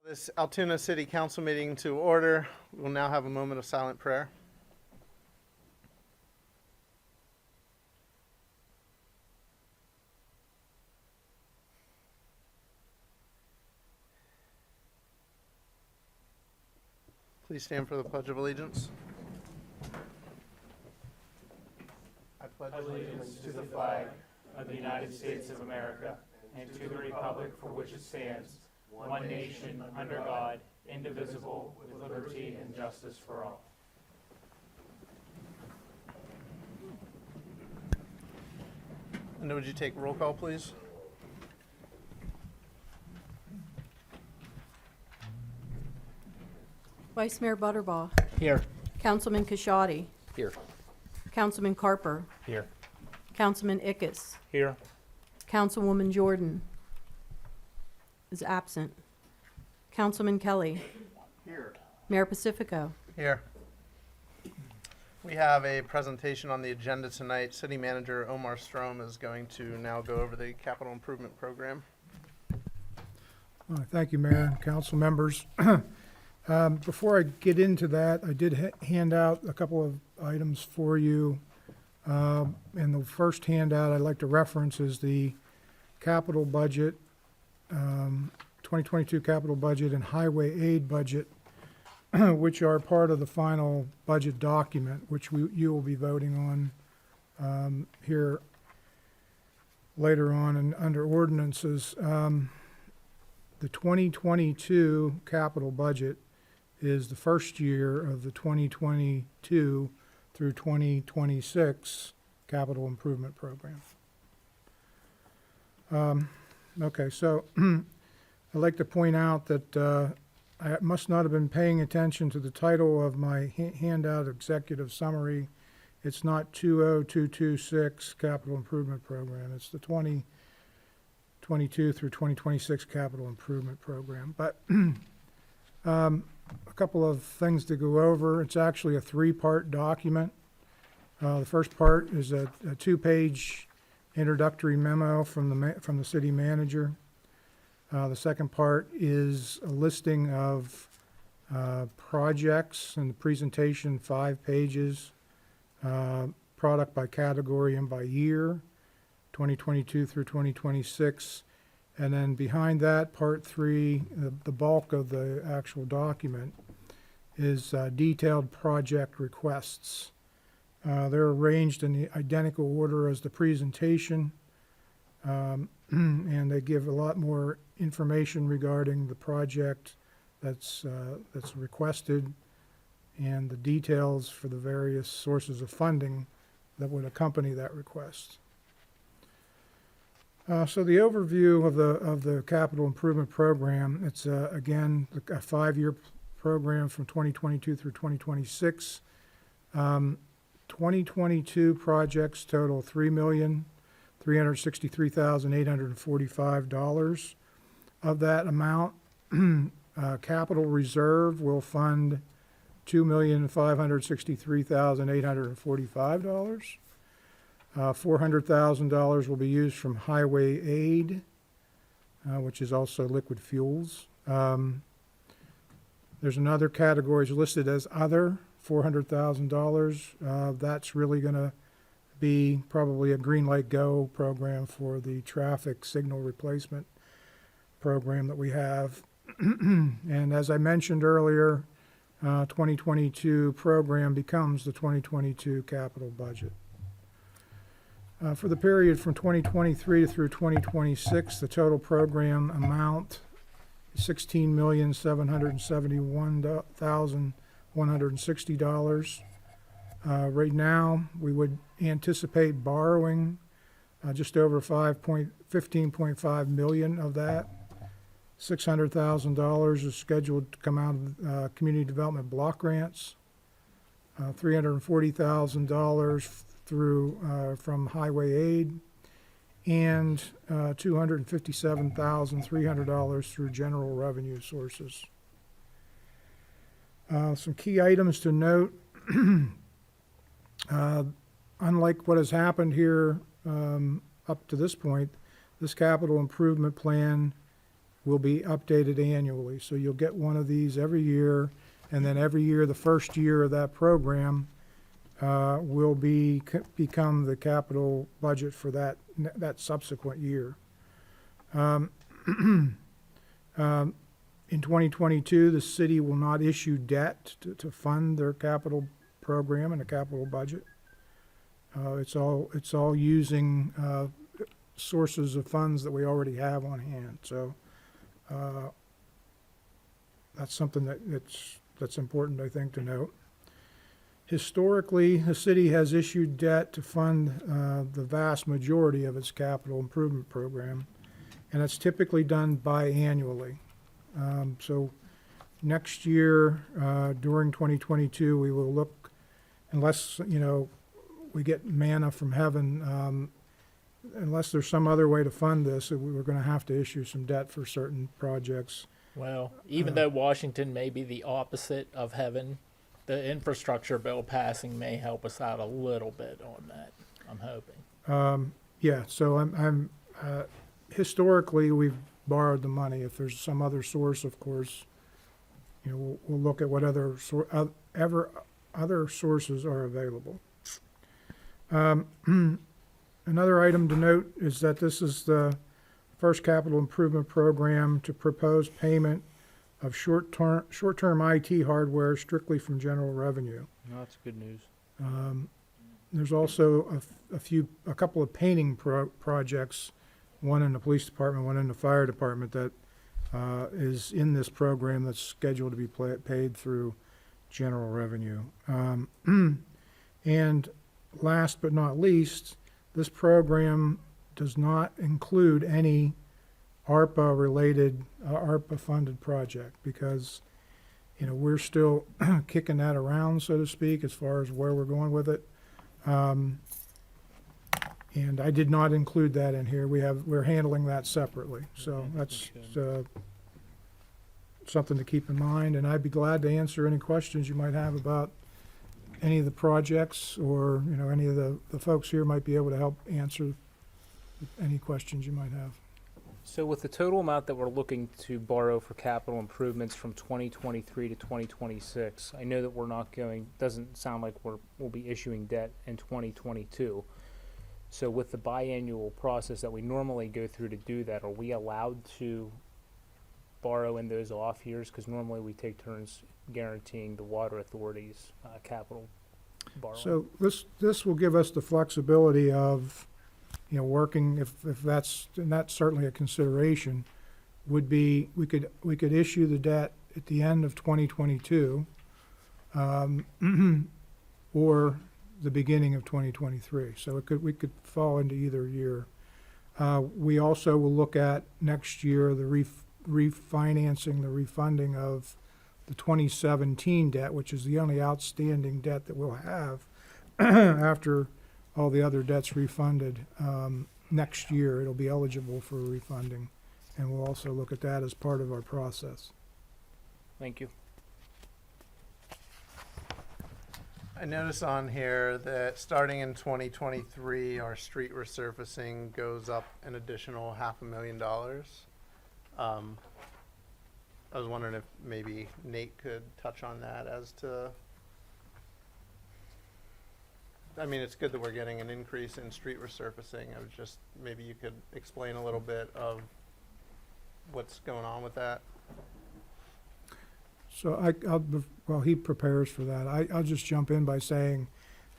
This Altoona City Council meeting to order. We will now have a moment of silent prayer. Please stand for the Pledge of Allegiance. I pledge Allegiance to the flag of the United States of America and to the republic for which it stands, one nation, under God, indivisible, with liberty and justice for all. And would you take roll call, please? Vice Mayor Butterbaugh. Here. Councilman Kashadi. Here. Councilman Carper. Here. Councilman Ickes. Here. Councilwoman Jordan is absent. Councilman Kelly. Here. Mayor Pacifico. Here. We have a presentation on the agenda tonight. City Manager Omar Strom is going to now go over the capital improvement program. Thank you, Mayor and council members. Before I get into that, I did hand out a couple of items for you. And the first handout I'd like to reference is the capital budget, 2022 capital budget and highway aid budget, which are part of the final budget document, which you will be voting on here later on and under ordinances. The 2022 capital budget is the first year of the 2022 through 2026 capital improvement program. Okay, so I'd like to point out that I must not have been paying attention to the title of my handout executive summary. It's not 20226 capital improvement program. It's the 2022 through 2026 capital improvement program. But a couple of things to go over. It's actually a three-part document. The first part is a two-page introductory memo from the city manager. The second part is a listing of projects, and the presentation, 5 pages, product by category and by year, 2022 through 2026. And then behind that, part 3, the bulk of the actual document, is detailed project requests. They're arranged in the identical order as the presentation, and they give a lot more information regarding the project that's requested and the details for the various sources of funding that would accompany that request. So the overview of the capital improvement program, it's again a 5-year program from 2022 through 2026. 2022 projects total $3,363,845. Of that amount, capital reserve will fund $2,563,845. $400,000 will be used from highway aid, which is also liquid fuels. There's another category listed as other, $400,000. That's really going to be probably a Green Light Go program for the traffic signal replacement program that we have. And as I mentioned earlier, 2022 program becomes the 2022 capital budget. For the period from 2023 through 2026, the total program amount is $16,771,160. Right now, we would anticipate borrowing just over $15.5 million of that. $600,000 is scheduled to come out of community development block grants. $340,000 through from highway aid, and $257,300 through general revenue sources. Some key items to note. Unlike what has happened here up to this point, this capital improvement plan will be updated annually. So you'll get one of these every year, and then every year, the first year of that program will become the capital budget for that subsequent year. In 2022, the city will not issue debt to fund their capital program and a capital budget. It's all using sources of funds that we already have on hand. So that's something that's important, I think, to note. Historically, the city has issued debt to fund the vast majority of its capital improvement program, and it's typically done biannually. So next year, during 2022, we will look, unless, we get manna from heaven, unless there's some other way to fund this, we're going to have to issue some debt for certain projects. Well, even though Washington may be the opposite of heaven, the infrastructure bill passing may help us out a little bit on that, I'm hoping. Yeah, so I'm historically, we've borrowed the money. If there's some other source, of course, we'll look at what other sources are available. Another item to note is that this is the first capital improvement program to propose payment of short-term IT hardware strictly from general revenue. No, that's good news. There's also a couple of painting projects, one in the police department, one in the fire department, that is in this program that's scheduled to be paid through general revenue. And last but not least, this program does not include any ARPA-related, ARPA-funded project, because, we're still kicking that around, so to speak, as far as where we're going with it. And I did not include that in here. We're handling that separately, so that's something to keep in mind. And I'd be glad to answer any questions you might have about any of the projects, or any of the folks here might be able to help answer any questions you might have. So with the total amount that we're looking to borrow for capital improvements from 2023 to 2026, I know that we're not doesn't sound like we'll be issuing debt in 2022. So with the biannual process that we normally go through to do that, are we allowed to borrow in those off years? Because normally we take turns guaranteeing the water authority's capital borrowing. So this will give us the flexibility of, working, if that's, and that's certainly a consideration, would be, we could issue the debt at the end of 2022, or the beginning of 2023. So we could fall into either year. We also will look at next year the refinancing, the refunding of the 2017 debt, which is the only outstanding debt that we'll have after all the other debts refunded. Next year, it'll be eligible for refunding, and we'll also look at that as part of our process. Thank you. I notice on here that starting in 2023, our street resurfacing goes up an additional $500,000. I was wondering if maybe Nate could touch on that as to, it's good that we're getting an increase in street resurfacing. I was just, maybe you could explain a little bit of what's going on with that. So while he prepares for that, I'll just jump in by saying,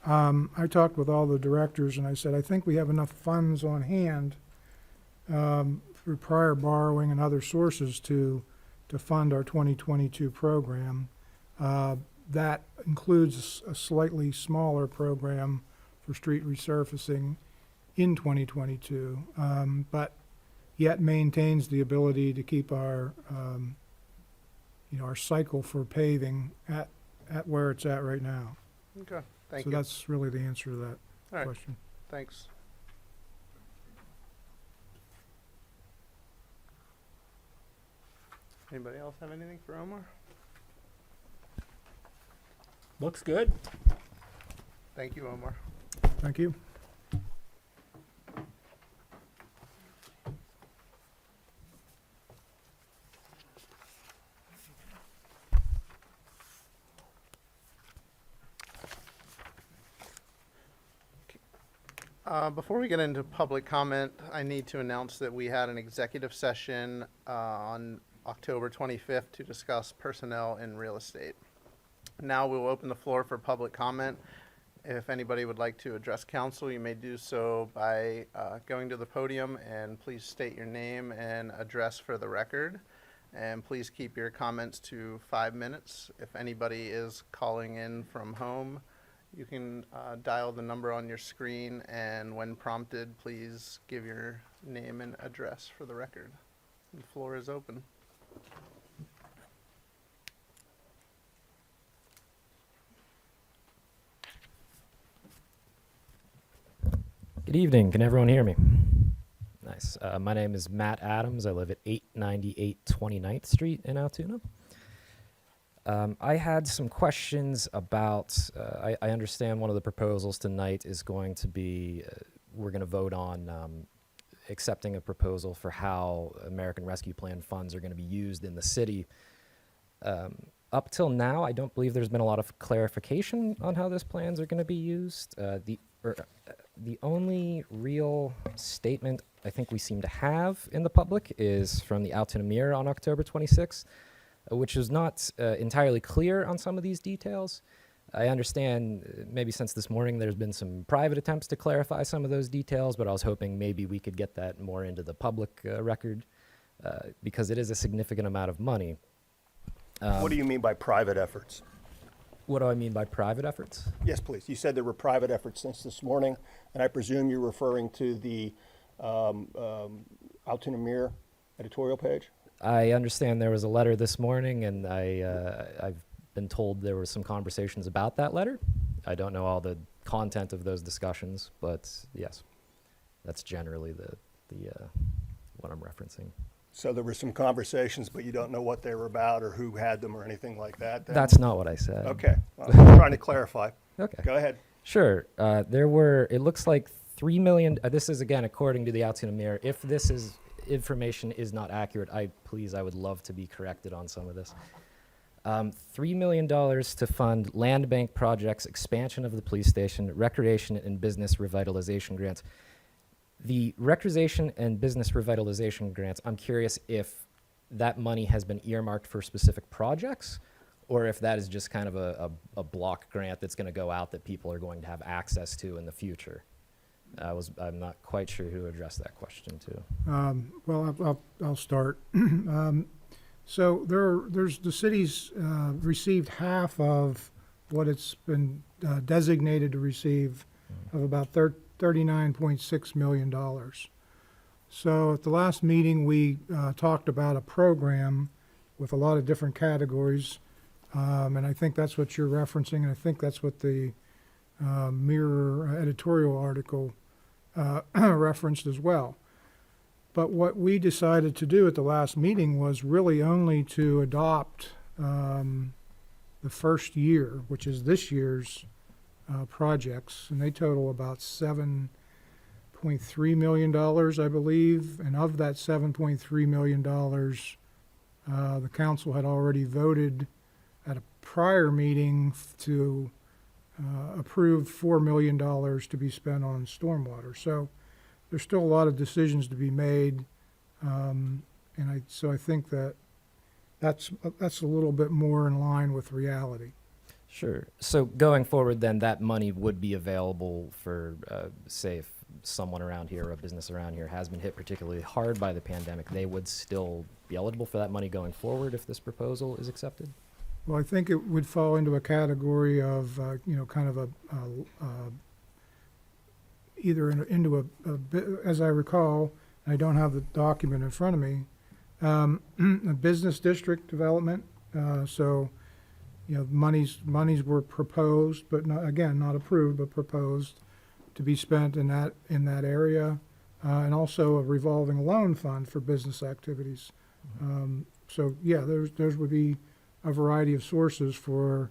I talked with all the directors and I said, I think we have enough funds on hand through prior borrowing and other sources to fund our 2022 program. That includes a slightly smaller program for street resurfacing in 2022, but yet maintains the ability to keep our our cycle for paving at where it's at right now. Okay, thank So you. that's really the answer to that All right, question. thanks. Anybody else have anything for Omar? Looks good. Thank you, Omar. Thank you. Before we get into public comment, I need to announce that we had an executive session on October 25th to discuss personnel in real estate. Now we'll open the floor for public comment. If anybody would like to address council, you may do so by going to the podium, and please state your name and address for the record. And please keep your comments to 5 minutes. If anybody is calling in from home, you can dial the number on your screen, and when prompted, please give your name and address for the record. The floor is open. Good evening. Can everyone hear me? Nice. My name is Matt Adams. I live at 898 29th Street in Altoona. I had some questions about, I understand one of the proposals tonight is going to be, we're going to vote on accepting a proposal for how American Rescue Plan funds are going to be used in the city. Up till now, I don't believe there's been a lot of clarification on how those plans are going to be used. The only real statement I think we seem to have in the public is from the Altoona Mirror on October 26th, which is not entirely clear on some of these details. I understand maybe since this morning there's been some private attempts to clarify some of those details, but I was hoping maybe we could get that more into the public record because it is a significant amount of money. What do you mean by private efforts? What do I mean by private efforts? Yes, please. You said there were private efforts since this morning, and I presume you're referring to the Altoona Mirror editorial page? I understand there was a letter this morning, and I've been told there were some conversations about that letter. I don't know all the content of those discussions, but yes, that's generally the what I'm referencing. So there were some conversations, but you don't know what they were about or who had them or anything like that? Then? That's not what I said. Okay. Well, I'm trying to clarify. Okay. Go ahead. Sure. There were, it looks like $3 million, this is again according to the Altoona Mirror. If this is information is not accurate, I would love to be corrected on some of this. $3 million to fund land bank projects, expansion of the police station, recreation and business revitalization grants. The recreation and business revitalization grants, I'm curious if that money has been earmarked for specific projects, or if that is just kind of a block grant that's going to go out that people are going to have access to in the future. I'm not quite sure who addressed that question to. Well, I'll start. So there's the city's received half of what it's been designated to receive of about $39.6 million. So at the last meeting, we talked about a program with a lot of different categories, and I think that's what you're referencing, and I think that's what the Mirror editorial article referenced as well. But what we decided to do at the last meeting was really only to adopt the first year, which is this year's projects, and they total about $7.3 million, I believe. And of that $7.3 million, the council had already voted at a prior meeting to approve $4 million to be spent on stormwater. So there's still a lot of decisions to be made, so I think that's a little bit more in line with reality. Sure. So going forward, then that money would be available for, say, if someone around here or a business around here has been hit particularly hard by the pandemic, they would still be eligible for that money going forward if this proposal is accepted? Well, I think it would fall into a category of, kind of either into a bit, as I recall, I don't have the document in front of me, a business district development. So, monies were proposed, but not approved, but proposed to be spent in that area, and also a revolving loan fund for business activities. So yeah, there's would be a variety of sources for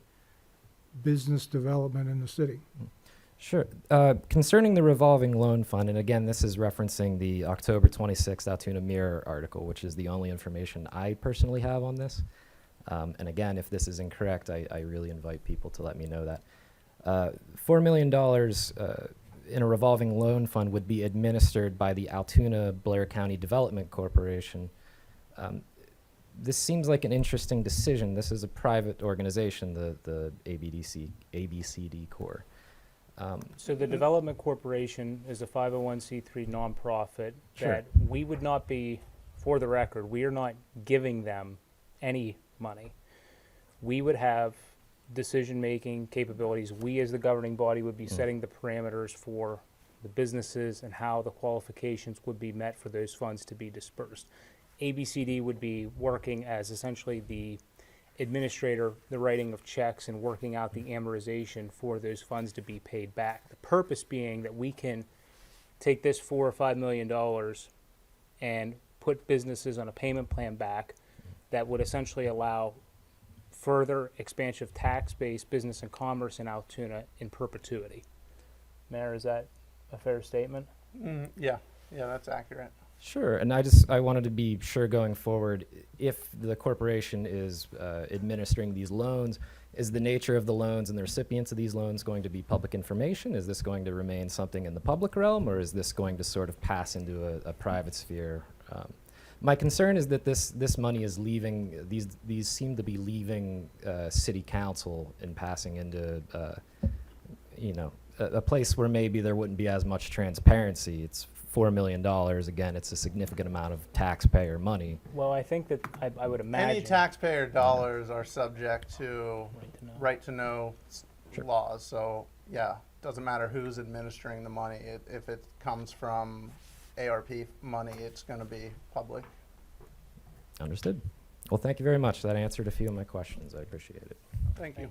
business development in the city. Sure. Concerning the revolving loan fund, and again, this is referencing the October 26th Altoona Mirror article, which is the only information I personally have on this. And again, if this is incorrect, I really invite people to let me know that. $4 million in a revolving loan fund would be administered by the Altoona Blair County Development Corporation. This seems like an interesting decision. This is a private organization, the ABCD Corps. So the Development Corporation is a 501c3 nonprofit Sure. that we would not be, for the record, we are not giving them any money. We would have decision-making capabilities. We, as the governing body, would be setting the parameters for the businesses and how the qualifications would be met for those funds to be dispersed. ABCD would be working as essentially the administrator, the writing of checks and working out the amortization for those funds to be paid back. The purpose being that we can take this $4 or $5 million and put businesses on a payment plan back that would essentially allow further expansion of tax-based business and commerce in Altoona in perpetuity. Mayor, is that a fair statement? Yeah, that's accurate. Sure, and I wanted to be sure going forward, if the corporation is administering these loans, is the nature of the loans and the recipients of these loans going to be public information? Is this going to remain something in the public realm, or is this going to sort of pass into a private sphere? My concern is that this money is leaving, these seem to be leaving city council and passing into, a place where maybe there wouldn't be as much transparency. It's $4 million. Again, it's a significant amount of taxpayer money. Well, I think that I would imagine. Any taxpayer dollars are subject to Right to know. right to know Sure. laws. So, yeah, doesn't matter who's administering the money. If it comes from ARP money, it's going to be public. Understood. Well, thank you very much. That answered a few of my questions. I appreciate it. Thank you.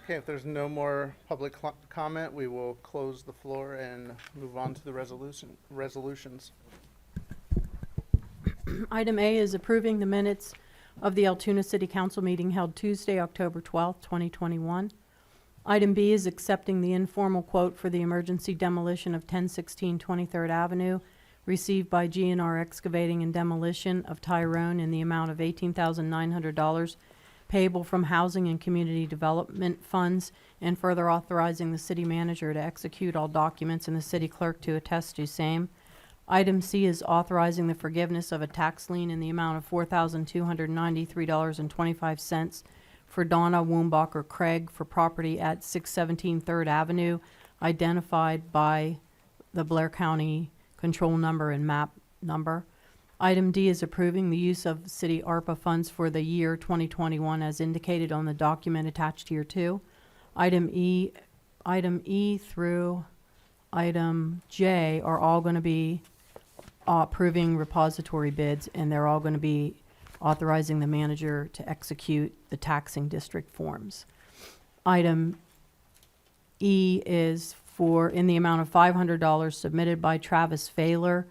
Okay, if there's no more public comment, we will close the floor and move on to the resolutions. Item A is approving the minutes of the Altoona City Council meeting held Tuesday, October 12th, 2021. Item B is accepting the informal quote for the emergency demolition of 1016 23rd Avenue received by GNR Excavating and Demolition of Tyrone in the amount of $18,900 payable from Housing and Community Development Funds, and further authorizing the city manager to execute all documents and the city clerk to attest to same. Item C is authorizing the forgiveness of a tax lien in the amount of $4,293.25 for Donna Woombacher Craig for property at 617 3rd Avenue, identified by the Blair County control number and map number. Item D is approving the use of city ARPA funds for the year 2021 as indicated on the document attached here too. Item E through item J are all going to be approving repository bids, and they're all going to be authorizing the manager to execute the taxing district forms. Item E is for in the amount of $500 submitted by Travis Failer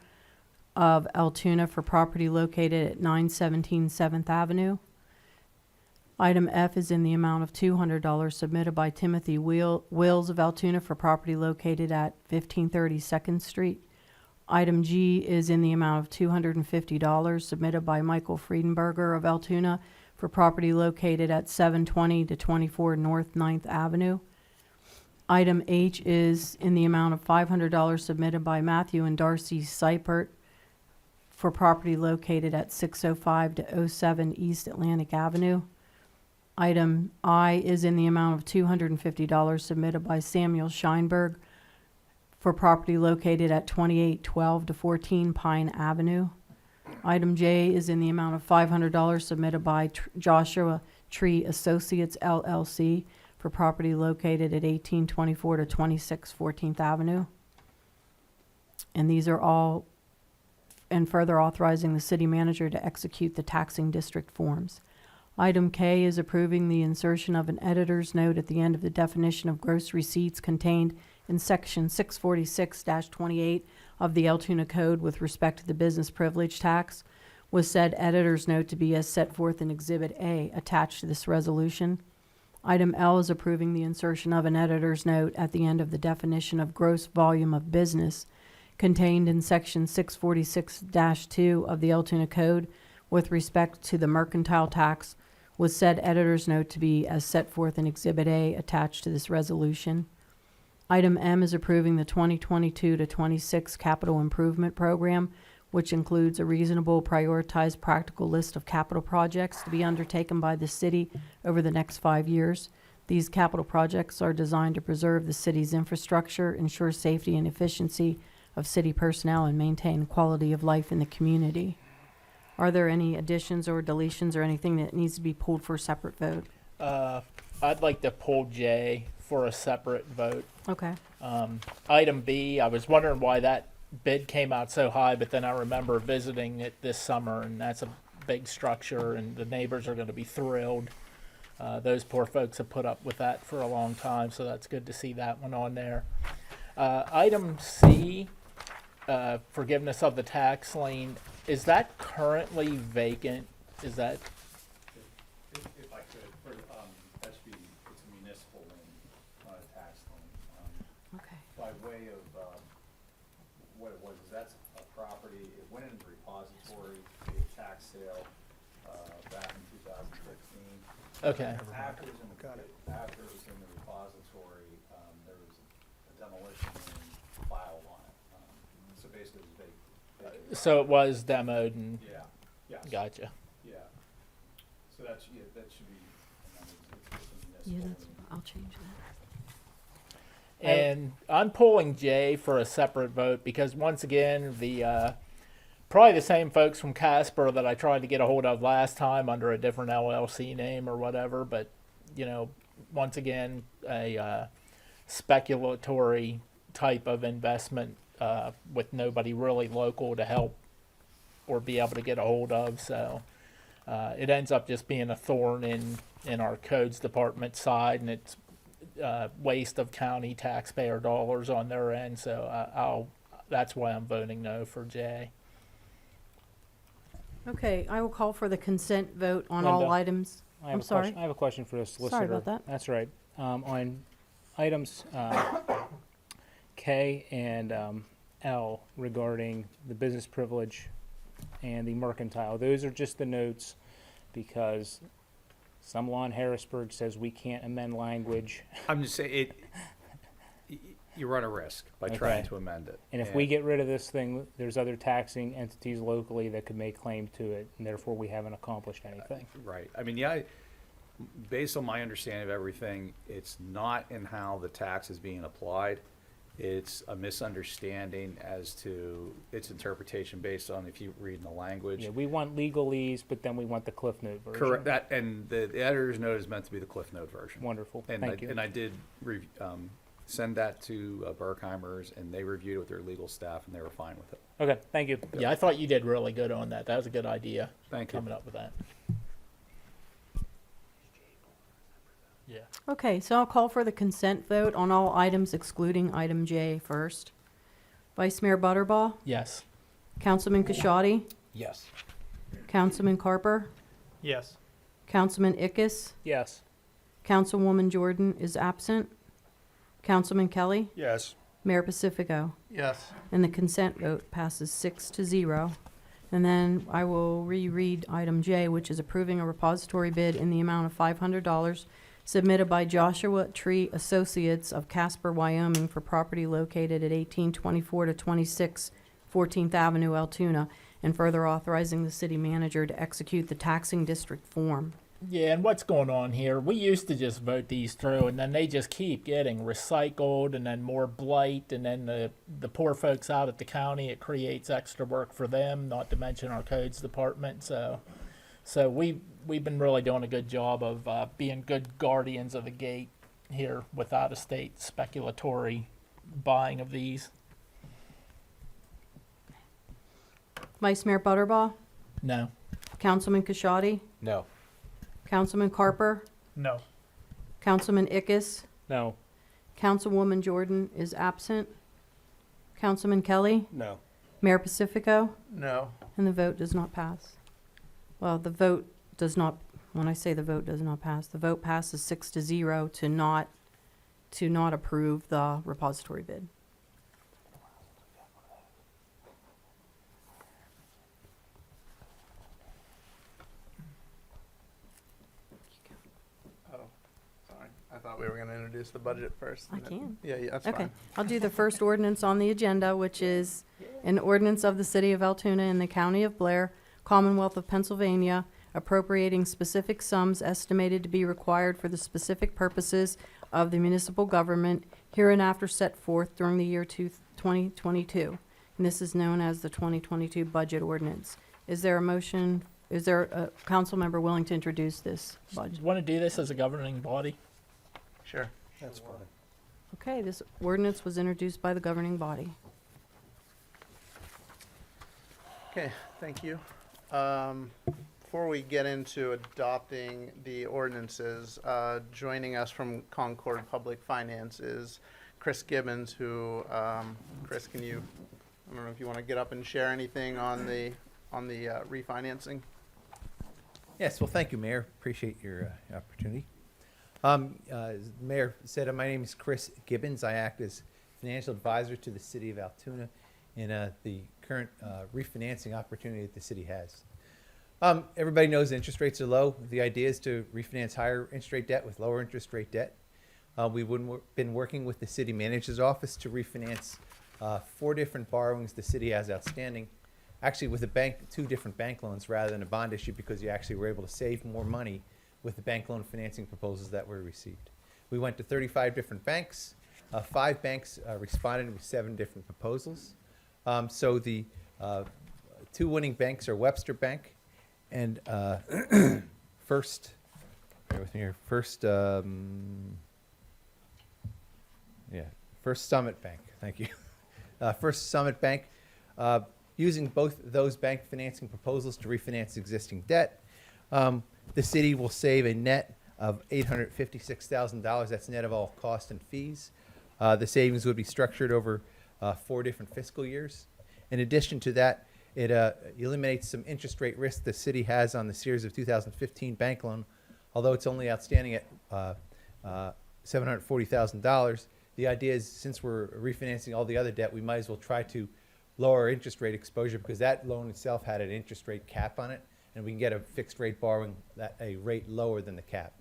of Altoona for property located at 917 7th Avenue. Item F is in the amount of $200 submitted by Timothy Wills of Altoona for property located at 1530 2nd Street. Item G is in the amount of $250 submitted by Michael Friedenberger of Altoona for property located at 720 to 24 North 9th Avenue. Item H is in the amount of $500 submitted by Matthew and Darcy Seipert for property located at 605 to 07 East Atlantic Avenue. Item I is in the amount of $250 submitted by Samuel Scheinberg for property located at 2812 to 14 Pine Avenue. Item J is in the amount of $500 submitted by Joshua Tree Associates LLC for property located at 1824 to 26 14th Avenue. And these are all, and further authorizing the city manager to execute the taxing district forms. Item K is approving the insertion of an editor's note at the end of the definition of gross receipts contained in section 646-28 of the Altoona Code with respect to the business privilege tax, with said editor's note to be as set forth in Exhibit A attached to this resolution. Item L is approving the insertion of an editor's note at the end of the definition of gross volume of business contained in section 646-2 of the Altoona Code with respect to the mercantile tax, with said editor's note to be as set forth in Exhibit A attached to this resolution. Item M is approving the 2022 to 26 capital improvement program, which includes a reasonable, prioritized, practical list of capital projects to be undertaken by the city over the next 5 years. These capital projects are designed to preserve the city's infrastructure, ensure safety and efficiency of city personnel, and maintain quality of life in the community. Are there any additions or deletions or anything that needs to be pulled for a separate vote? I'd like to pull J for a separate vote. Okay. Item B, I was wondering why that bid came out so high, but then I remember visiting it this summer, and that's a big structure, and the neighbors are going to be thrilled. Those poor folks have put up with that for a long time, so that's good to see that one on there. Item C, forgiveness of the tax lien, is that currently vacant? Is that, If I could, that should be, it's a municipal lien, not a tax lien. Okay. By way of, what it was, is that's a property, it went into the repository, a tax sale, back in 2015. okay, After it was in the, after it was in the repository, there was a demolition lien filed on it. So basically it was vacant. so it was demoed and, Yeah, yes. gotcha. Yeah. So that's, yeah, that should be, it's a Yeah, municipal that's, lien. I'll change that. And I'm pulling J for a separate vote because once again, the probably the same folks from Casper that I tried to get a hold of last time under a different LLC name or whatever. But you know, once again, a speculatory type of investment with nobody really local to help or be able to get a hold of. So it ends up just being a thorn in our codes department side, and it's waste of county taxpayer dollars on their end. So that's why I'm voting no for J. Okay, I will call for the consent vote on all Linda, items. I have I'm a sorry. question. I have a question for the solicitor. Sorry about that. That's right. On items K and L regarding the business privilege and the mercantile, those are just the notes because some law in Harrisburg says we can't amend language. I'm just saying, you run a risk by trying Okay. to amend it. And if we get rid of this thing, there's other taxing entities locally that could make claim to it, and therefore we haven't accomplished anything. Right, I mean, yeah, based on my understanding of everything, it's not in how the tax is being applied. It's a misunderstanding as to its interpretation based on if you read in the language. Yeah, we want legalese, but then we want the Cliff Note version. Correct, that, and the editor's note is meant to be the Cliff Note version. Wonderful. And Thank you. And I did send that to Berkheimers, and they reviewed it with their legal staff, and they were fine with it. Okay, thank you. Yeah, I thought you did really good on that. That was a good idea. Thank you. Coming up with that. Yeah. Okay, so I'll call for the consent vote on all items excluding item J first. Vice Mayor Butterbaugh, Yes. Councilman Kashotti, Yes. Councilman Carper, Yes. Councilman Ickes, Yes. Councilwoman Jordan is absent, Councilman Kelly, Yes. Mayor Pacifico. Yes. And the consent vote passes 6-0. And then I will reread item J, which is approving a repository bid in the amount of $500 submitted by Joshua Tree Associates of Casper, Wyoming for property located at 1824 to 26 14th Avenue, Altoona, and further authorizing the city manager to execute the taxing district form. Yeah, and what's going on here? We used to just vote these through, and then they just keep getting recycled, and then more blight, and then the poor folks out at the county, it creates extra work for them, not to mention our codes department. So we've been really doing a good job of being good guardians of the gate here with out-of-state speculatory buying of these. Vice Mayor Butterbaugh, No. Councilman Kashotti, No. Councilman Carper, No. Councilman Ickes, No. Councilwoman Jordan is absent, Councilman Kelly, No. Mayor Pacifico, No. and the vote does not pass. Well, the vote does not, when I say the vote does not pass, the vote passes 6-0 to not approve the repository bid. thought we were gonna introduce the budget first. I and then- can. Yeah, that's Okay, fine. I'll do the first ordinance on the agenda, which is an ordinance of the City of Altoona in the County of Blair, Commonwealth of Pennsylvania, appropriating specific sums estimated to be required for the specific purposes of the municipal government hereinafter set forth during the year 2022. And this is known as the 2022 Budget Ordinance. Is there a motion, is there a council member willing to introduce this budget? Want to do this as a governing body? Sure. That's fine. Okay, this ordinance was introduced by the governing body. Okay, thank you. Before we get into adopting the ordinances, joining us from Concord Public Finance is Chris Gibbons, who, Chris, can you, I don't know if you want to get up and share anything on the refinancing? Yes, well, thank you, Mayor. Appreciate your opportunity. As the Mayor said, my name is Chris Gibbons. I act as financial advisor to the City of Altoona in the current refinancing opportunity that the city has. Everybody knows interest rates are low. The idea is to refinance higher interest rate debt with lower interest rate debt. We've been working with the city manager's office to refinance 4 different borrowings the city has outstanding. Actually, with a bank, 2 different bank loans rather than a bond issue, because you actually were able to save more money with the bank loan financing proposals that were received. We went to 35 different banks. 5 banks responded with 7 different proposals. So the 2 winning banks are Webster Bank and First, bear with me here, First Summit Bank, thank you. First Summit Bank, using both those bank financing proposals to refinance existing debt, the city will save a net of $856,000. That's net of all costs and fees. The savings would be structured over 4 different fiscal years. In addition to that, it eliminates some interest rate risk the city has on the series of 2015 bank loan. Although it's only outstanding at $740,000, the idea is, since we're refinancing all the other debt, we might as well try to lower our interest rate exposure, because that loan itself had an interest rate cap on it, and we can get a fixed rate borrowing at a rate lower than the cap.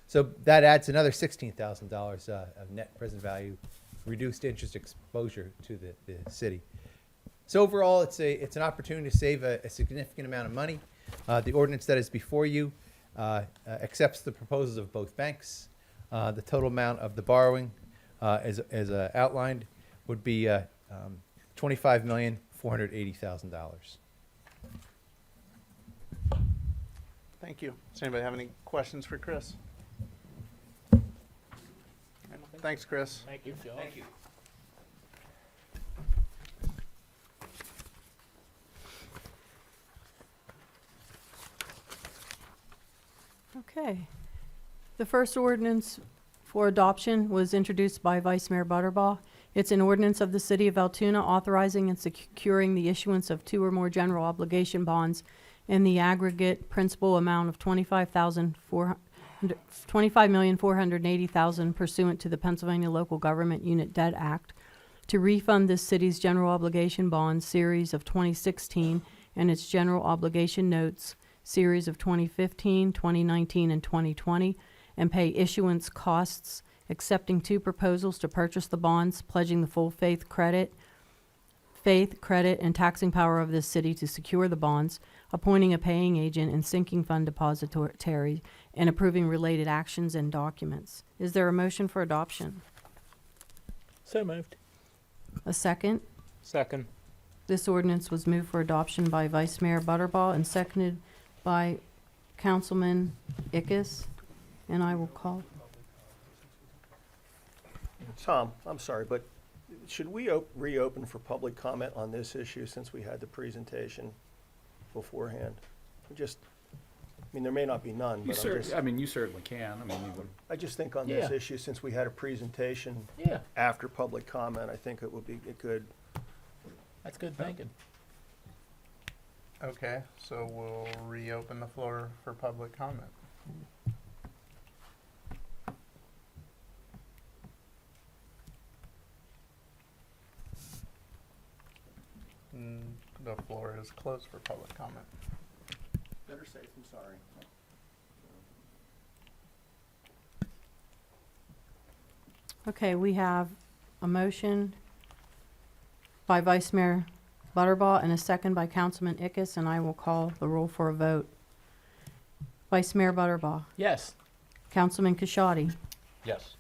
So that adds another $16,000 of net present value, reduced interest exposure to the city. So overall, it's an opportunity to save a significant amount of money. The ordinance that is before you accepts the proposals of both banks. The total amount of the borrowing, as outlined, would be $25,480,000. Thank you. Does anybody have any questions for Chris? Thanks, Chris. Thank you, Joe. Thank you. Okay. The first ordinance for adoption was introduced by Vice Mayor Butterbaugh. It's an ordinance of the City of Altoona authorizing and securing the issuance of 2 or more general obligation bonds in the aggregate principal amount of $25,480,000 pursuant to the Pennsylvania Local Government Unit Debt Act to refund this city's general obligation bonds series of 2016 and its general obligation notes series of 2015, 2019, and 2020, and pay issuance costs, accepting 2 proposals to purchase the bonds, pledging the full faith, credit, and taxing power of this city to secure the bonds, appointing a paying agent and sinking fund depository, and approving related actions and documents. Is there a motion for adoption? So moved. A second? Second. This ordinance was moved for adoption by Vice Mayor Butterbaugh and seconded by Councilman Ickes, and I will call. Tom, I'm sorry, but should we reopen for public comment on this issue since we had the presentation beforehand? There may not be none, but You certainly can. I just think on this Yeah. issue, since we had a presentation Yeah, after public comment, I think it would be good. that's good thinking. Okay, so we'll reopen the floor for public comment. The floor is closed for public comment. Better safe than sorry. Okay, we have a motion by Vice Mayor Butterbaugh and a second by Councilman Ickes, and I will call the roll for a vote. Vice Mayor Butterbaugh, Yes. Councilman Kashadi, Yes.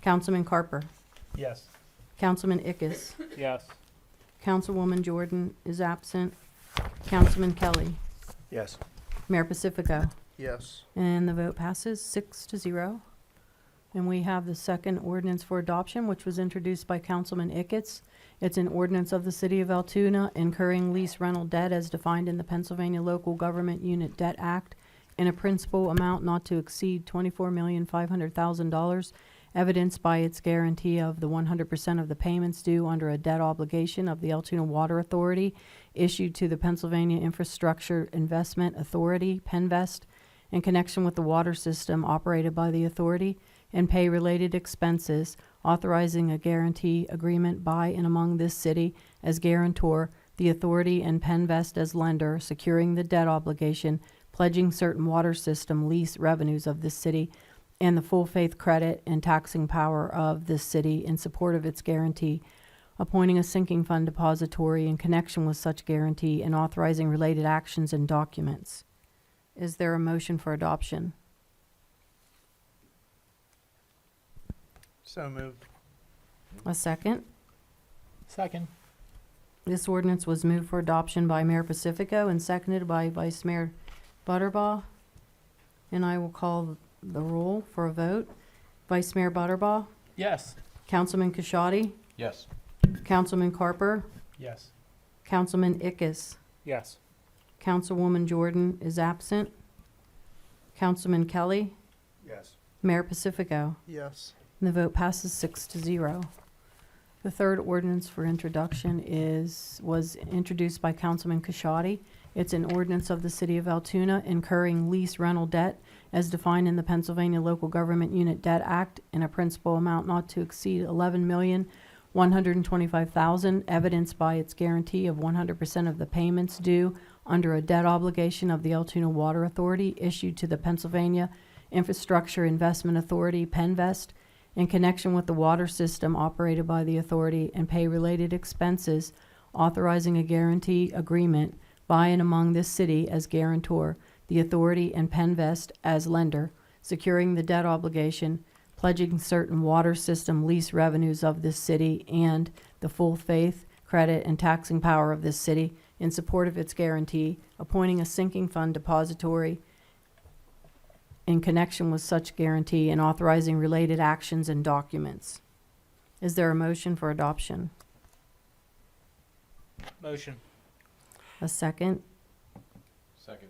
Councilman Carper, Yes. Councilman Ickes, Yes. Councilwoman Jordan is absent, Councilman Kelly, Yes. Mayor Pacifico, Yes. and the vote passes 6-0. And we have the second ordinance for adoption, which was introduced by Councilman Ickes. It's an ordinance of the City of Altoona incurring lease rental debt as defined in the Pennsylvania Local Government Unit Debt Act in a principal amount not to exceed $24,500,000, evidenced by its guarantee of the 100% of the payments due under a debt obligation of the Altoona Water Authority issued to the Pennsylvania Infrastructure Investment Authority, PENVEST, in connection with the water system operated by the authority, and pay related expenses, authorizing a guarantee agreement by and among this city as guarantor, the authority, and PENVEST as lender, securing the debt obligation, pledging certain water system lease revenues of this city, and the full faith credit and taxing power of this city in support of its guarantee, appointing a sinking fund depository in connection with such guarantee, and authorizing related actions and documents. Is there a motion for adoption? So moved. A second? Second. This ordinance was moved for adoption by Mayor Pacifico and seconded by Vice Mayor Butterbaugh. And I will call the roll for a vote. Vice Mayor Butterbaugh, Yes. Councilman Kashadi, Yes. Councilman Carper, Yes. Councilman Ickes, Yes. Councilwoman Jordan is absent, Councilman Kelly, Yes. Mayor Pacifico. Yes. And the vote passes 6-0. The third ordinance for introduction was introduced by Councilman Kashadi. It's an ordinance of the City of Altoona incurring lease rental debt as defined in the Pennsylvania Local Government Unit Debt Act in a principal amount not to exceed $11,125,000, evidenced by its guarantee of 100% of the payments due under a debt obligation of the Altoona Water Authority issued to the Pennsylvania Infrastructure Investment Authority, PENVEST, in connection with the water system operated by the authority, and pay related expenses, authorizing a guarantee agreement by and among this city as guarantor, the authority, and PENVEST as lender, securing the debt obligation, pledging certain water system lease revenues of this city, and the full faith, credit, and taxing power of this city in support of its guarantee, appointing a sinking fund depository in connection with such guarantee, and authorizing related actions and documents. Is there a motion for adoption? Motion. A second? Second.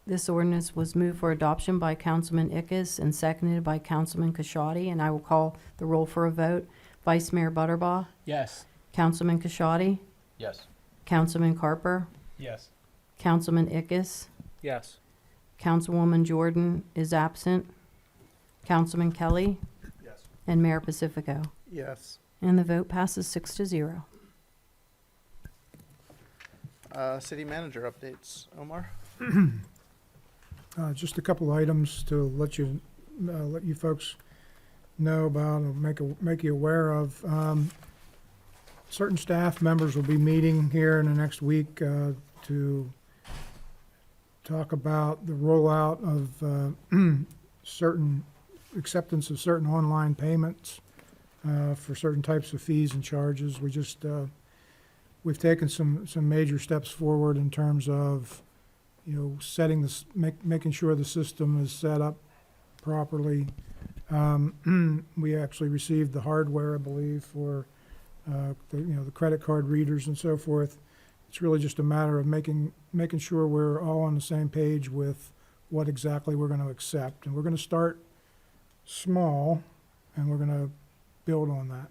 This ordinance was moved for adoption by Councilman Ickes and seconded by Councilman Kashadi, and I will call the roll for a vote. Vice Mayor Butterbaugh, Yes. Councilman Kashadi, Yes. Councilman Carper, Yes. Councilman Ickes, Yes. Councilwoman Jordan is absent, Councilman Kelly, Yes. and Mayor Pacifico. Yes. And the vote passes 6-0. City manager updates. Omar? Just a couple items to let you folks know about, or make you aware of. Certain staff members will be meeting here in the next week to talk about the rollout of certain acceptance of certain online payments for certain types of fees and charges. We've taken some major steps forward in terms of, setting this, making sure the system is set up properly. We actually received the hardware, I believe, for the credit card readers and so forth. It's really just a matter of making sure we're all on the same page with what exactly we're going to accept. And we're going to start small, and we're going to build on that.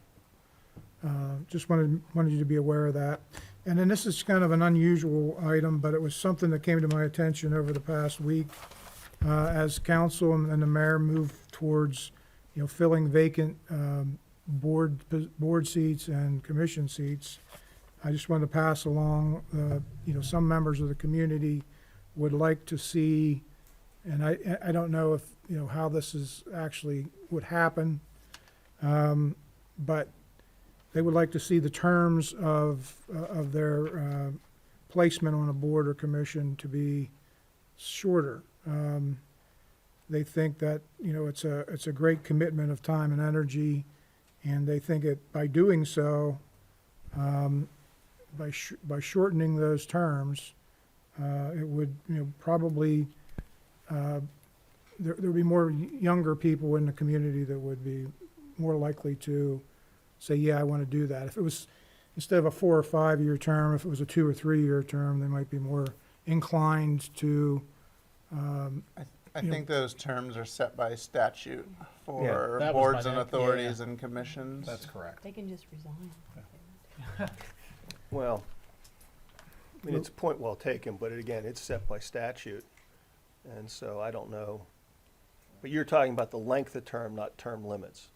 Just wanted you to be aware of that. And then this is kind of an unusual item, but it was something that came to my attention over the past week as council and the mayor moved towards, filling vacant board seats and commission seats. I just wanted to pass along, some members of the community would like to see, and I don't know if, how this is actually would happen, But they would like to see the terms of their placement on a board or commission to be shorter. They think that, you know, it's a great commitment of time and energy, and they think it, by doing so, by shortening those terms, it would, you know, probably, there would be more younger people in the community that would be more likely to say, yeah, I want to do that. If it was, instead of a 4 or 5 year term, if it was a 2 or 3 year term, they might be more inclined to, I you know- think those terms are set by statute for That was my boards and next- authorities and commissions. That's correct. They can just resign. Well, I mean, it's a point well taken, but again, it's set by statute. And so I don't know. But you're talking about the length of term, not term limits.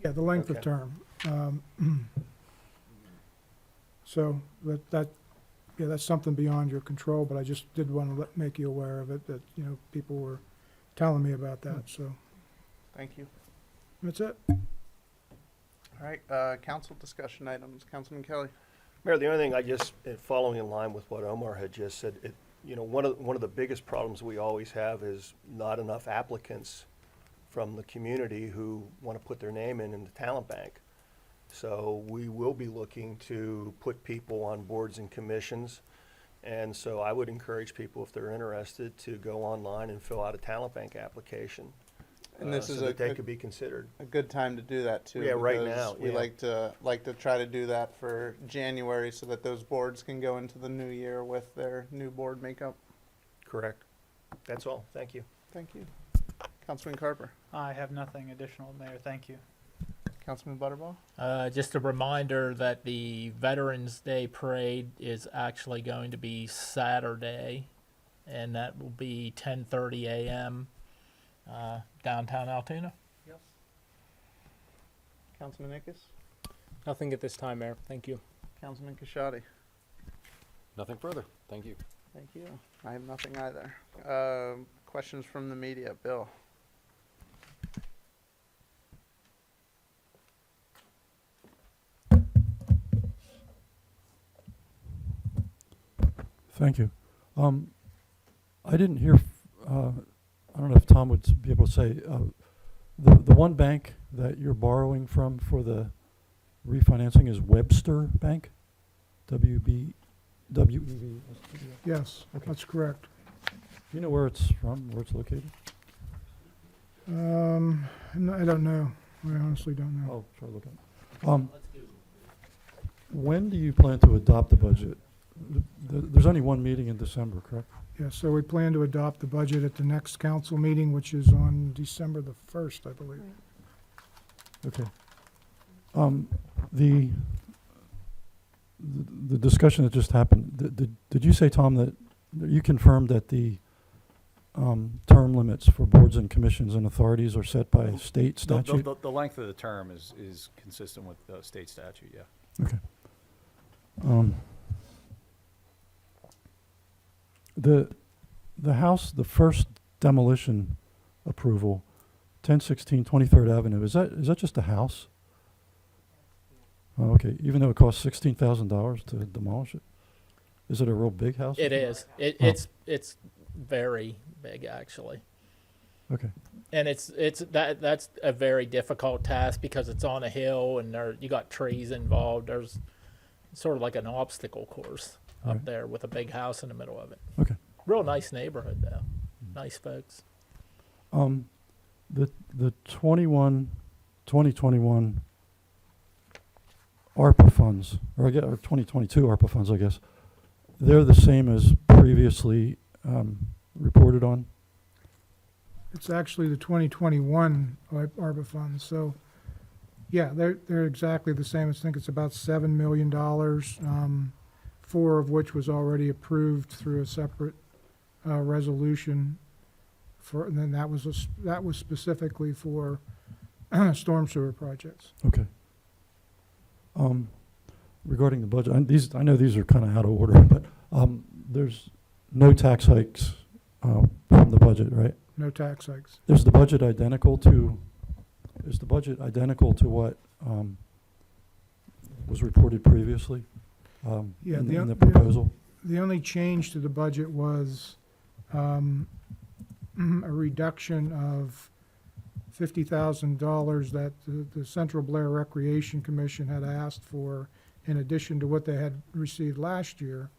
yeah, the length of Okay. term. So yeah, that's something beyond your control, but I just did want to make you aware of it, that, you know, people were telling me about that, so Thank you. that's it. All right, council discussion items. Councilman Kelly. Mayor, the only thing I just, following in line with what Omar had just said, you know, one of the biggest problems we always have is not enough applicants from the community who want to put their name in the talent bank. So we will be looking to put people on boards and commissions. And so I would encourage people, if they're interested, to go online and fill out a talent bank application. And this so is that they a could be considered. good time to do that too. Yeah, right because now, We yeah. like to try to do that for January so that those boards can go into the new year with their new board makeup. Correct. That's all. Thank you. Thank you. Councilman Carper. I have nothing additional, Mayor. Thank you. Councilman Butterball. Just a reminder that the Veterans Day Parade is actually going to be Saturday, and that will be 10:30 a.m. Downtown Altoona. Councilman Ickes. Nothing at this time, Mayor. Thank you. Councilman Kashadi. Nothing further. Thank you. Thank you. I have nothing either. Questions from the media. Bill. Thank you. I didn't hear, I don't know if Tom would be able to say, the one bank that you're borrowing from for the refinancing is Webster Bank? W-E-B? Yes, Okay. that's correct. Do you know where it's from, where it's located? I don't know. I honestly don't know. I'll try to look at it. When do you plan to adopt the budget? There's only one meeting in December, correct? Yeah, so we plan to adopt the budget at the next council meeting, which is on December the 1st, I believe. Okay. The discussion that just happened, did you say, Tom, that you confirmed that the term limits for boards and commissions and authorities are set by state statute? The length of the term is consistent with the state statute, yeah. Okay. The house, the first demolition approval, 1016 23rd Avenue, is that just a house? Oh, okay, even though it costs $16,000 to demolish it? Is it a real big house? It is. Oh. It's very big, actually. Okay, And that's a very difficult task because it's on a hill and you got trees involved. There's sort of like an obstacle course up Right. there with a big house in the middle of it. okay. Real nice neighborhood though. Nice folks. The 2021 ARPA funds, or 2022 ARPA funds, I guess, they're the same as previously reported on? It's actually the 2021 ARPA funds, so, yeah, they're exactly the same. I think it's about $7 million, 4 of which was already approved through a separate resolution for, and then that was specifically for storm sewer projects. Okay. Regarding the budget, I know these are kind of out of order, but there's no tax hikes from the budget, right? No tax hikes. Is the budget identical to is the budget identical to what was reported previously Yeah, in the proposal? The only change to the budget was a reduction of $50,000 that the Central Blair Recreation Commission had asked for in addition to what they had received last year.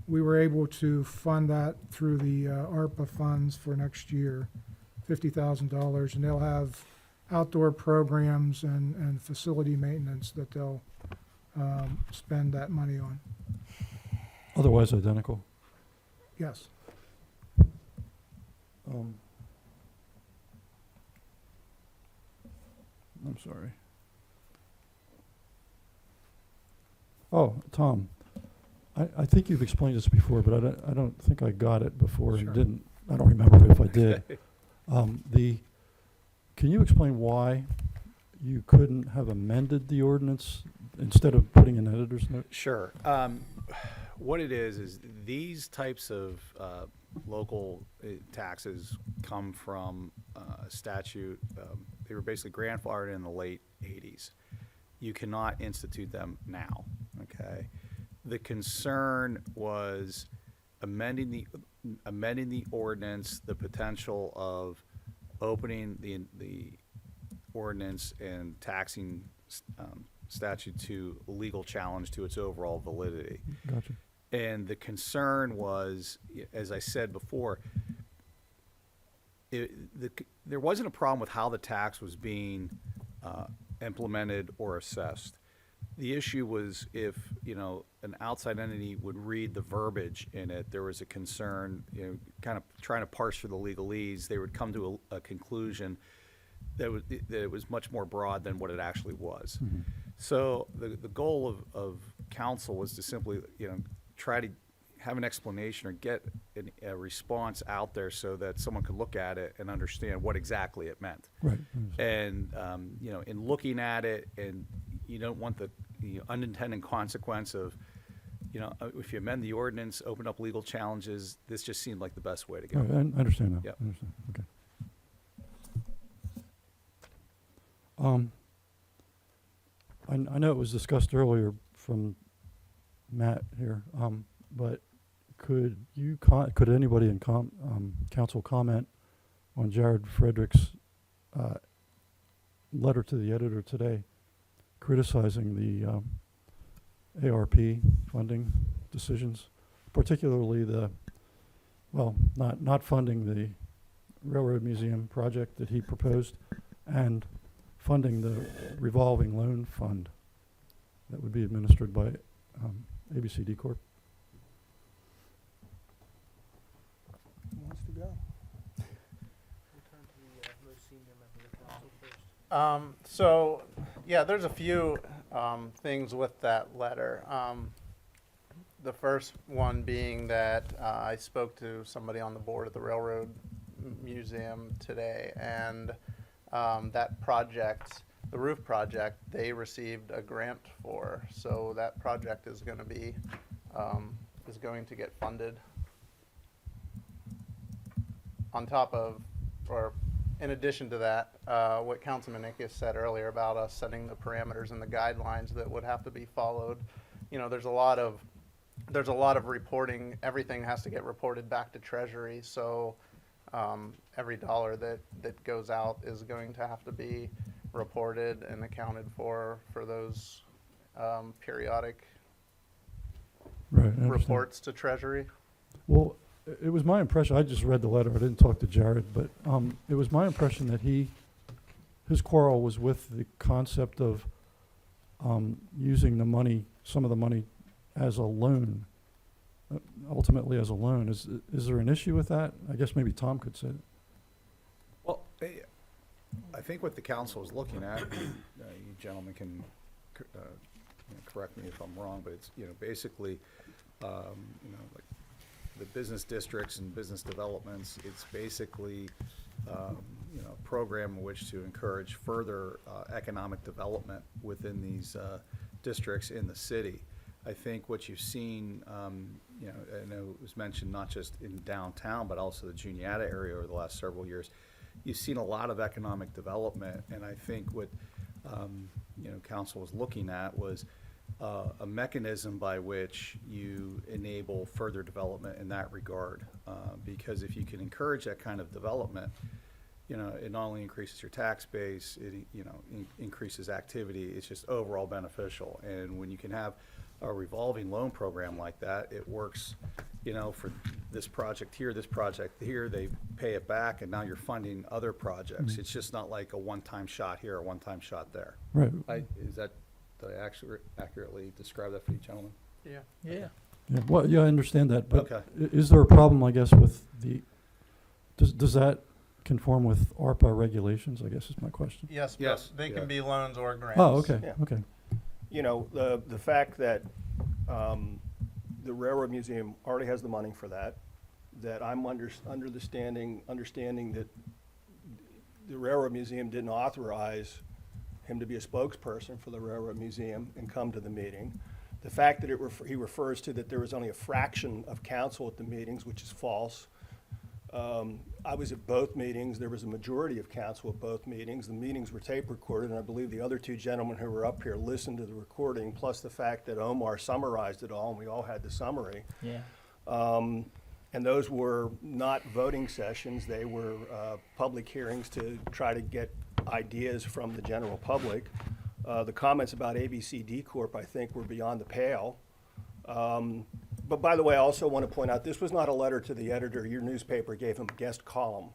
We were able to fund that through the ARPA funds for next year, $50,000, and they'll have outdoor programs and facility maintenance that they'll spend that money on. Otherwise identical? Yes. I'm sorry. Oh, Tom, I think you've explained this before, but I don't think I got it before. Sure. I don't remember if I did. Can you explain why you couldn't have amended the ordinance instead of putting an editor's note? Sure. What it is these types of local taxes come from statute. They were basically grandfathered in the late 80s. You cannot institute them now, okay? The concern was amending the ordinance, the potential of opening the ordinance and taxing statute to legal challenge to its overall validity. Gotcha. And the concern was, as I said before, there wasn't a problem with how the tax was being implemented or assessed. The issue was if, an outside entity would read the verbiage in it, there was a concern, kind of trying to parse through the legalese, they would come to a conclusion that it was much more broad than what it actually was. Mm-hmm. So the goal of council was to simply, try to have an explanation or get a response out there so that someone could look at it and understand what exactly it meant. Right. And, in looking at it, and you don't want the unintended consequence of, if you amend the ordinance, open up legal challenges, this just seemed like the best way to go. All right, I understand now. Yep. I understand. Okay. I know it was discussed earlier from Matt here, but could anybody in council comment on Jared Frederick's letter to the editor today criticizing the ARP funding decisions, particularly not funding the Railroad Museum project that he proposed and funding the revolving loan fund that would be administered by ABCD Corp. Who wants to go? So, yeah, there's a few things with that letter. The first one being that I spoke to somebody on the board of the Railroad Museum today, and that project, the roof project, they received a grant for. So that project is going to be get funded on top of, or in addition to that, what Councilman Ickes said earlier about us setting the parameters and the guidelines that would have to be followed. There's a lot of reporting. Everything has to get reported back to Treasury. So every dollar that goes out is going to have to be reported and accounted for those periodic Right. I understand. reports to Treasury. Well, it was my impression, I just read the letter, I didn't talk to Jared, but it was my impression that his quarrel was with the concept of using the money, some of the money as a loan, ultimately as a loan. Is there an issue with that? I guess maybe Tom could say it. Well, I think what the council is looking at, you gentlemen can correct me if I'm wrong, but it's, basically, like the business districts and business developments, it's basically, a program in which to encourage further economic development within these districts in the city. I think what you've seen, I know it was mentioned not just in downtown, but also the Juniata area over the last several years. you've seen a lot of economic development, and I think what, council was looking at was a mechanism by which you enable further development in that regard. Because if you can encourage that kind of development, it not only increases your tax base, it, increases activity, it's just overall beneficial. And when you can have a revolving loan program like that, it works, for this project here, they pay it back, and now you're funding other projects. It's just not like a one-time shot here, a one-time shot there. Right. Did I actually accurately describe that for you gentlemen? Yeah. Yeah. Yeah, well, yeah, I understand that, but Okay. is there a problem, I guess, with does that conform with ARPA regulations, I guess is my question? Yes, Yes, but they yeah. can be loans or grants. Oh, okay, Yeah. okay. The fact that the Railroad Museum already has the money for that, that I'm understanding that the Railroad Museum didn't authorize him to be a spokesperson for the Railroad Museum and come to the meeting. The fact that he refers to that there was only a fraction of council at the meetings, which is false. I was at both meetings. There was a majority of council at both meetings. The meetings were tape recorded, and I believe the other two gentlemen who were up here listened to the recording, plus the fact that Omar summarized it all, and we all had the summary. Yeah. And those were not voting sessions. They were public hearings to try to get ideas from the general public. The comments about ABCD Corp, I think, were beyond the pale. But by the way, I also want to point out, this was not a letter to the editor. Your newspaper gave him a guest column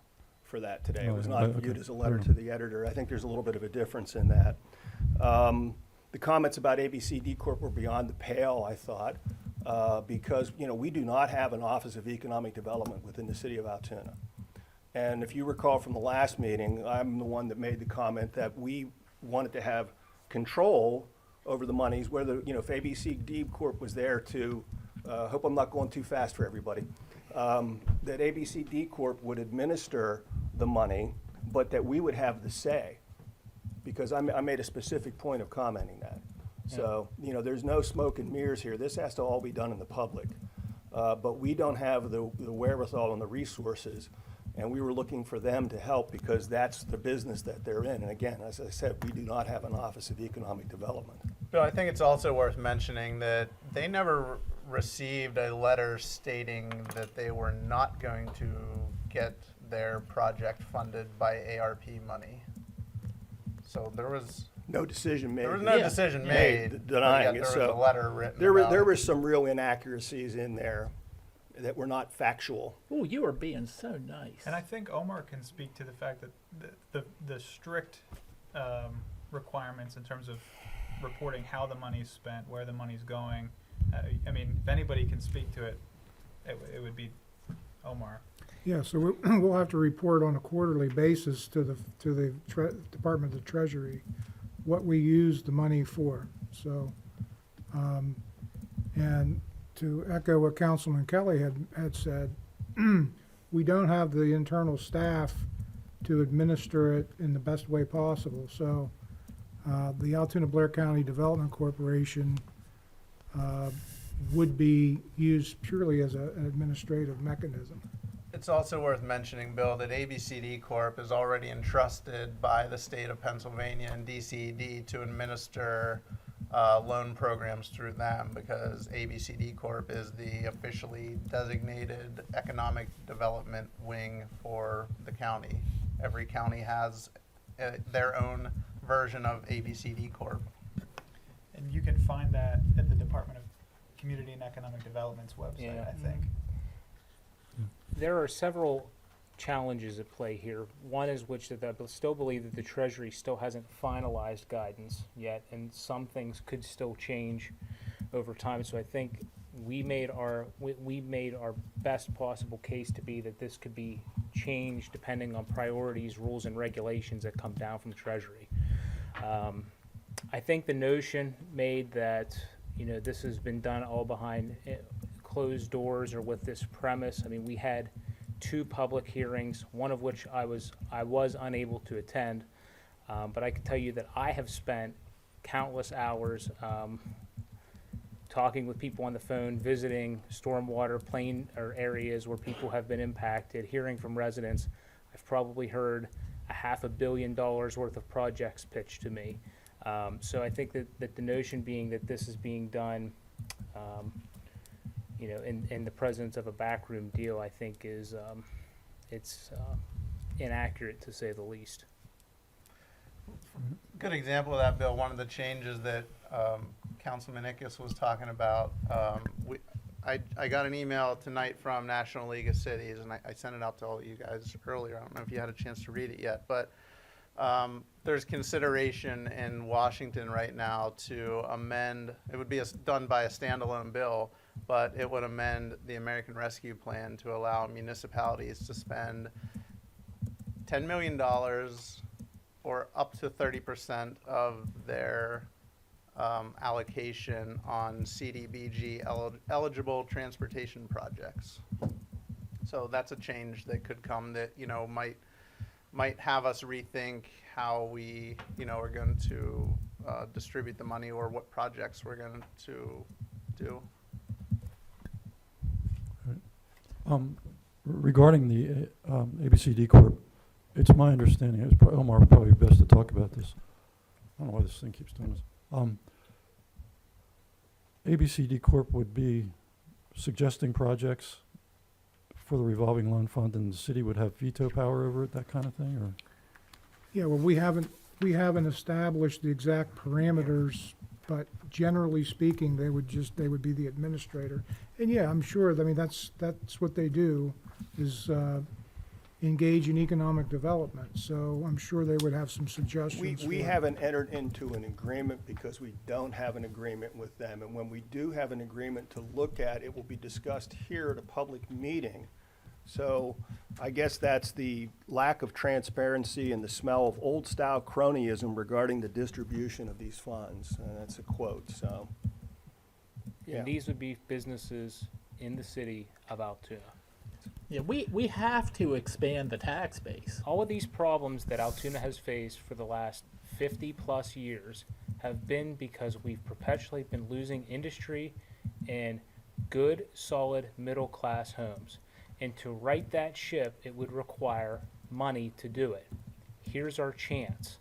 for that today. It was not viewed as a letter to the editor. I think there's a little bit of a difference in that. The comments about ABCD Corp were beyond the pale, I thought, because, we do not have an Office of Economic Development within the city of Altoona. And if you recall from the last meeting, I'm the one that made the comment that we wanted to have control over the monies, whether, if ABCD Corp was there to, hope I'm not going too fast for everybody, that ABCD Corp would administer the money, but that we would have the say, because I made a specific point of commenting that. So, there's no smoke and mirrors here. This has to all be done in the public. But we don't have the wherewithal and the resources, and we were looking for them to help because that's the business that they're in. And again, as I said, we do not have an Office of Economic Development. Bill, I think it's also worth mentioning that they never received a letter stating that they were not going to get their project funded by ARP money. So there was No decision made. no Yeah. decision Made made, denying but it, yet there so was a letter written There about were it. some real inaccuracies in there that were not factual. Oh, you are being so nice. And I think Omar can speak to the fact that the strict requirements in terms of reporting how the money's spent, where the money's going. If anybody can speak to it, it would be Omar. Yeah, so we'll have to report on a quarterly basis to the Department of the Treasury what we use the money for. So, and to echo what Councilman Kelly had said, we don't have the internal staff to administer it in the best way possible. So, the Altoona Blair County Development Corporation would be used purely as an administrative mechanism. It's also worth mentioning, Bill, that ABCD Corp is already entrusted by the state of Pennsylvania and DCED to administer loan programs through them, because ABCD Corp is the officially designated economic development wing for the county. Every county has their own version of ABCD Corp. And you can find that at the Department of Community and Economic Development's website, Yeah. I think. There are several challenges at play here. One is which that I still believe that the Treasury still hasn't finalized guidance yet, and some things could still change over time. So I think we made our best possible case to be that this could be changed depending on priorities, rules, and regulations that come down from the Treasury. I think the notion made that this has been done all behind closed doors or with this premise. We had 2 public hearings, one of which I was unable to attend, but I can tell you that I have spent countless hours talking with people on the phone, visiting stormwater plain or areas where people have been impacted, hearing from residents. I I've probably heard $500 million worth of projects pitched to me. So I think that the notion being that this is being done, in the presence of a backroom deal, I think is, it's inaccurate to say the least. Good example of that, Bill. One of the changes that Councilman Ickes was talking about, I got an email tonight from National League of Cities, and I sent it out to all of you guys earlier. I don't know if you had a chance to read it yet, but there's consideration in Washington right now to amend, it would be done by a standalone bill, but it would amend the American Rescue Plan to allow municipalities to spend $10 million or up to 30% of their allocation on CDBG eligible transportation projects. So that's a change that could come that, might have us rethink how we, are going to distribute the money or what projects we're going to do. Regarding the ABCD Corp., it's my understanding, Omar would probably be best to talk about this. I don't know why this thing keeps doing this. ABCD Corp. Would be suggesting projects for the revolving loan fund, and the city would have veto power over it, that kind of thing, or? Yeah, well, we haven't established the exact parameters, but generally speaking, they would be the administrator. And yeah, I'm sure, that's what they do, is engage in economic development, so I'm sure they would have some suggestions. We for- haven't entered into an agreement because we don't have an agreement with them. And when we do have an agreement to look at, it will be discussed here at a public meeting. So I guess that's the lack of transparency and the smell of old-style cronyism regarding the distribution of these funds. That's a quote, so. Yeah. And these would be businesses in the city of Altoona. Yeah, we have to expand the tax base. All of these problems that Altoona has faced for the last 50-plus years have been because we've perpetually been losing industry and good, solid, middle-class homes. And to right that ship, it would require money to do it. Here's our chance.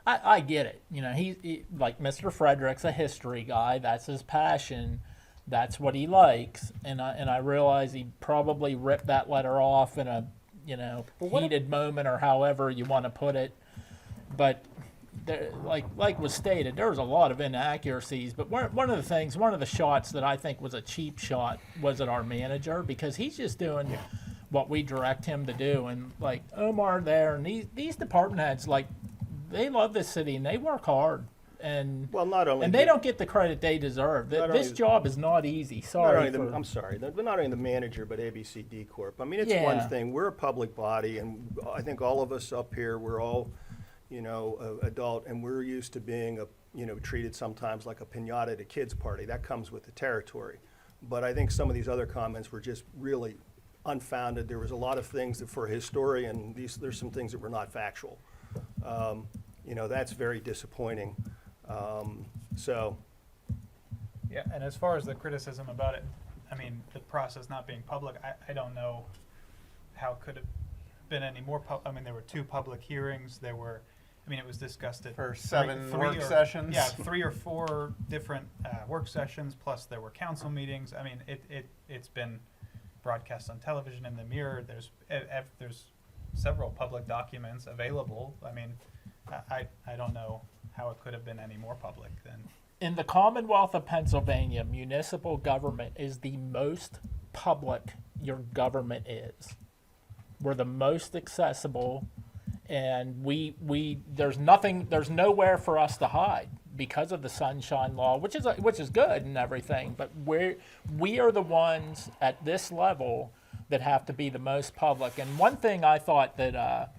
I get it. He like Mr. Frederick's a history guy. That's his passion. That's what he likes. And I realize he probably ripped that letter off in a heated moment, or however you want to put it. But there, like was stated, there was a lot of inaccuracies. But one of the shots that I think was a cheap shot was at our manager, because he's just doing what we direct him to do. And like Omar there, and these department heads, like, they love this city and they work hard. And Well, not only. and they don't get the credit they deserve. Not This only- job is not easy. Not Sorry. only the, I'm sorry, but not only the manager, but ABCD Corp. I mean, it's one Yeah. thing, we're a public body, and I think all of us up here, we're all, adult, and we're used to being treated sometimes like a piñata at a kid's party. That comes with the territory. But I think some of these other comments were just really unfounded. There was a lot of things that, for a historian, there's some things that were not factual. That's very disappointing. So, Yeah, and as far as the criticism about it, the process not being public, I don't know how could have been any more there were 2 public hearings, it was discussed at For 7 three work or- sessions? Yeah, 3 or 4 different work sessions, plus there were council meetings. It's been broadcast on television in the Mirror. There's several public documents available. I don't know how it could have been any more public than. In the Commonwealth of Pennsylvania, municipal government is the most public your government is. We're the most accessible, and there's nowhere for us to hide because of the Sunshine Law, which is good and everything. But we are the ones at this level that have to be the most public. And one thing I thought that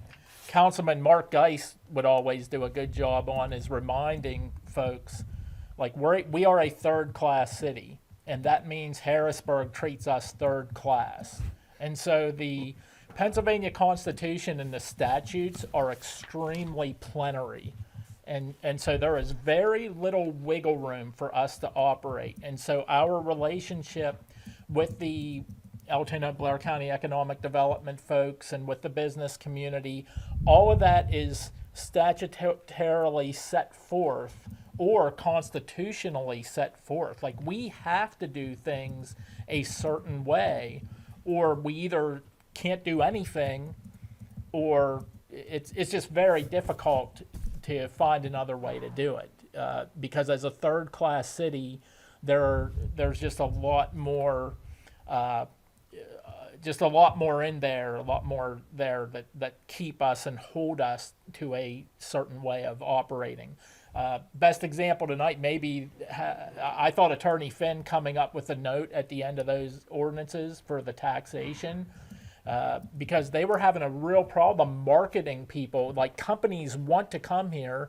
Councilman Mark Geis would always do a good job on is reminding folks, like, we are a third-class city, and that means Harrisburg treats us third class. And so the Pennsylvania Constitution and the statutes are extremely plenary. And so there is very little wiggle room for us to operate. And so our relationship with the Altoona, Blair County Economic Development folks and with the business community. All of that is statutorily set forth or constitutionally set forth. Like, we have to do things a certain way, or we either can't do anything, or it's just very difficult to find another way to do it. Because as a third-class city, there's just a lot more in there, a lot more there that keep us and hold us to a certain way of operating. Best example tonight, maybe, I thought Attorney Finn coming up with a note at the end of those ordinances for the taxation, because they were having a real problem marketing people. Like, companies want to come here.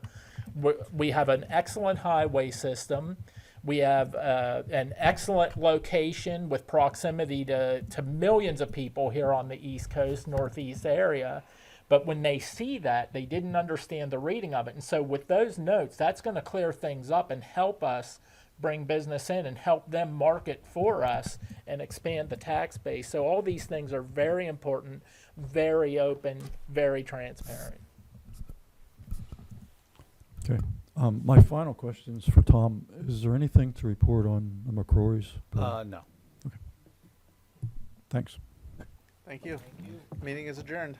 We have an excellent highway system. We have an excellent location with proximity to millions of people here on the East Coast, Northeast area. But when they see that, they didn't understand the reading of it. And so with those notes, that's going to clear things up and help us bring business in and help them market for us and expand the tax base. So all these things are very important, very open, very transparent. Okay. My final question is for Tom. Is there anything to report on the McCrory's? No. Thanks. Thank you. Meeting is adjourned.